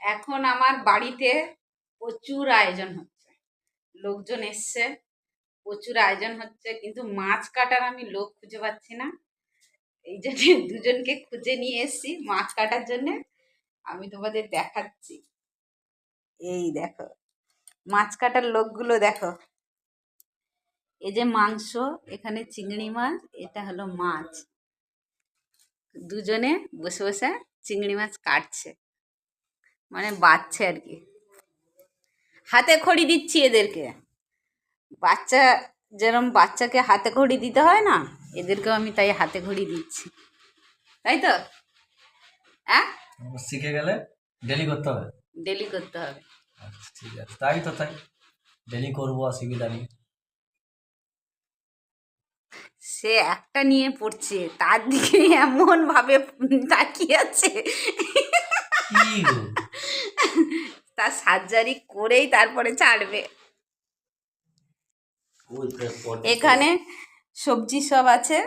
এখন আমার বাড়িতে প্রচুর আয়োজন হচ্ছে, লোকজন এসছে, প্রচুর আয়োজন হচ্ছে, কিন্তু মাছ কাটার আমি লোক খুঁজে পাচ্ছি না। এই জন্য দুজনকে খুঁজে নিয়ে এসছি মাছ কাটার জন্যে। আমি তোমাদের দেখাচ্ছি, এই দেখো মাছ কাটার লোকগুলো দেখো। এই যে মাংস, এখানে চিংড়ি মাছ, এটা হলো মাছ। দুজনে বসে বসে চিংড়ি মাছ কাটছে, মানে বাচ্ছে আর কি। হাতে খড়ি দিচ্ছি এদেরকে, বাচ্চা যেরকম বাচ্চাকে হাতে খড়ি দিতে হয় না, এদেরকেও আমি তাই হাতে খড়ি দিচ্ছি, তাই তো? হ্যাঁ, শিখে গেলে ডেলি করতে হবে। ডেলি করতে হবে। আচ্ছা ঠিক আছে, তাই তো, তাই ডেলি করবো, অসুবিধা নেই। সে একটা নিয়ে পড়ছে, তার দিকে এমন ভাবে তাকিয়ে আছে, কি গো? তার সার্জারি করেই তারপরে ছাড়বে। এখানে সবজি সব আছে,